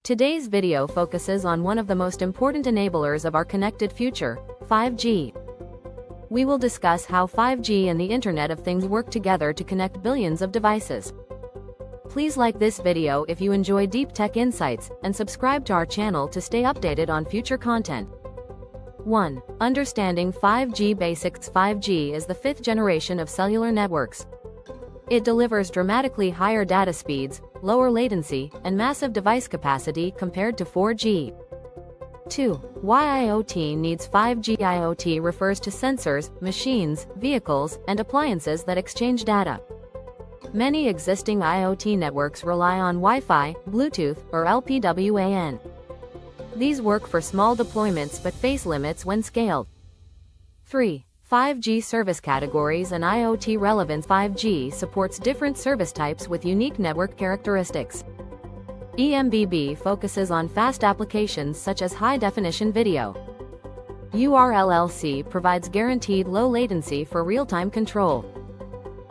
Today's video focuses on one of the most important enablers of our connected future, 5G. We will discuss how 5G and the Internet of Things work together to connect billions of devices. Please like this video if you enjoy deep tech insights, and subscribe to our channel to stay updated on future content. 1. Understanding 5G basics. 5G is the fifth generation of cellular networks. It delivers dramatically higher data speeds, lower latency, and massive device capacity compared to 4G. 2. Why IoT needs 5G. IoT refers to sensors, machines, vehicles, and appliances that exchange data. Many existing IoT networks rely on Wi-Fi, Bluetooth, or LPWAN. These work for small deployments but face limits when scaled. 3. 5G service categories and IoT relevance. 5G supports different service types with unique network characteristics. eMBB focuses on fast applications such as high-definition video. URLLC provides guaranteed low latency for real-time control.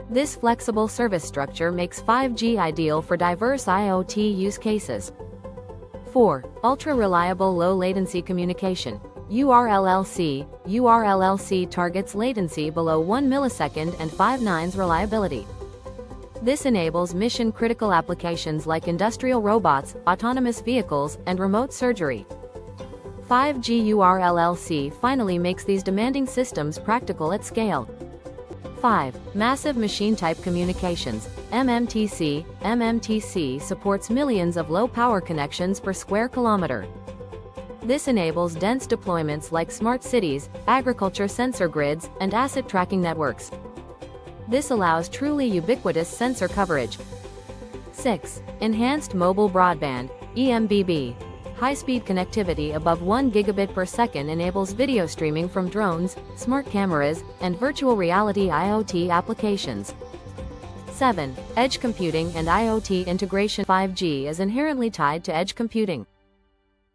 This flexible service structure makes 5G ideal for diverse IoT use cases. 4. Ultra-reliable low-latency communication. URLLC targets latency below 1 millisecond and 5 nines reliability. This enables mission-critical applications like industrial robots, autonomous vehicles, and remote surgery. 5G URLLC finally makes these demanding systems practical at scale. 5. Massive Machine-Type Communications, mMTC. mMTC supports millions of low-power connections per square kilometer. This enables dense deployments like smart cities, agriculture sensor grids, and asset tracking networks. This allows truly ubiquitous sensor coverage. 6. Enhanced Mobile Broadband, eMBB. High-speed connectivity above 1 gigabit per second enables video streaming from drones, smart cameras, and virtual reality IoT applications. 7. Edge computing and IoT integration. 5G is inherently tied to edge computing.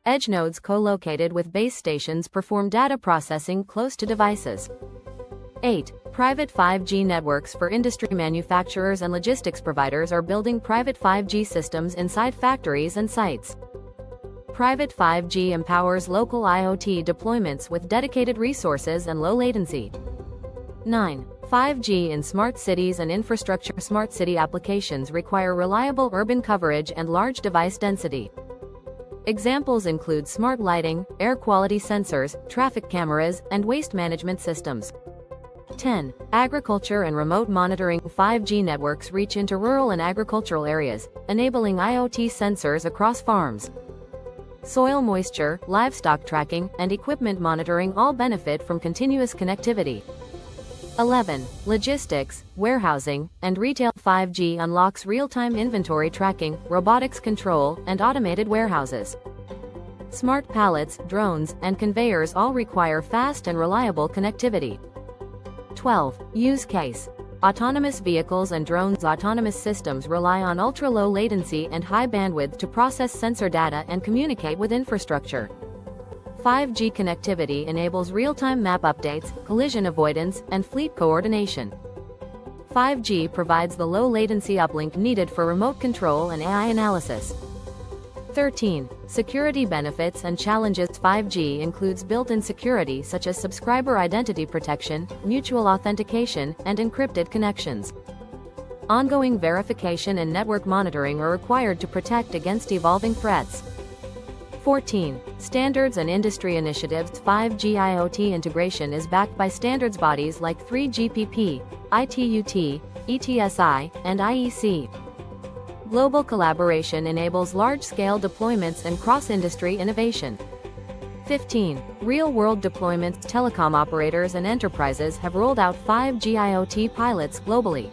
Edge nodes co-located with base stations perform data processing close to devices. 8. Private 5G networks. For industry manufacturers and logistics providers are building private 5G systems inside factories and sites. Private 5G empowers local IoT deployments with dedicated resources and low latency. 9. 5G in smart cities and infrastructure. Smart city applications require reliable urban coverage and large device density. Examples include smart lighting, air quality sensors, traffic cameras, and waste management systems. 10. Agriculture and remote monitoring. 5G networks reach into rural and agricultural areas, enabling IoT sensors across farms. Soil moisture, livestock tracking, and equipment monitoring all benefit from continuous connectivity. 11. Logistics, warehousing, and retail. 5G unlocks real-time inventory tracking, robotics control, and automated warehouses. Smart pallets, drones, and conveyors all require fast and reliable connectivity. 12. Use case. Autonomous vehicles and drones. Autonomous systems rely on ultra-low latency and high bandwidth to process sensor data and communicate with infrastructure. 5G connectivity enables real-time map updates, collision avoidance, and fleet coordination. 5G provides the low-latency uplink needed for remote control and AI analysis. 13. Security benefits and challenges. 5G includes built-in security such as subscriber identity protection, mutual authentication, and encrypted connections. Ongoing verification and network monitoring are required to protect against evolving threats. 14. Standards and industry initiatives. 5G IoT integration is backed by standards bodies like 3GPP, ITUT, ETSI, and IEC. Global collaboration enables large-scale deployments and cross-industry innovation. 15. Real-world deployments. Telecom operators and enterprises have rolled out 5G IoT pilots globally.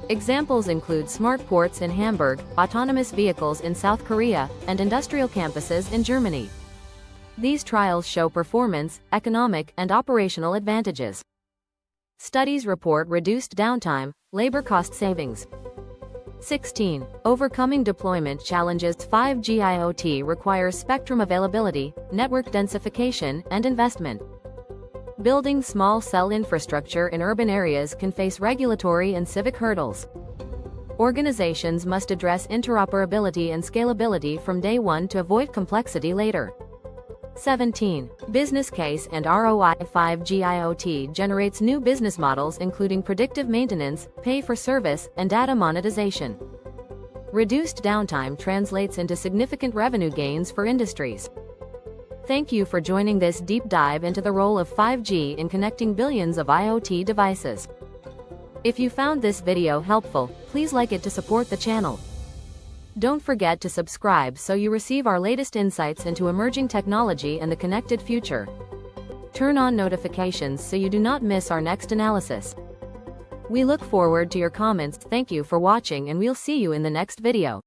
Examples include smart ports in Hamburg, autonomous vehicles in South Korea, and industrial campuses in Germany. These trials show performance, economic, and operational advantages. Studies report reduced downtime, labor cost savings. 16. Overcoming deployment challenges. 5G IoT requires spectrum availability, network densification, and investment. Building small cell infrastructure in urban areas can face regulatory and civic hurdles. Organizations must address interoperability and scalability from day one to avoid complexity later. 17. Business case and ROI. 5G IoT generates new business models including predictive maintenance, pay for service, and data monetization. Reduced downtime translates into significant revenue gains for industries. Thank you for joining this deep dive into the role of 5G in connecting billions of IoT devices. If you found this video helpful, please like it to support the channel. Don't forget to subscribe so you receive our latest insights into emerging technology and the connected future. Turn on notifications so you do not miss our next analysis. We look forward to your comments. Thank you for watching and we'll see you in the next video.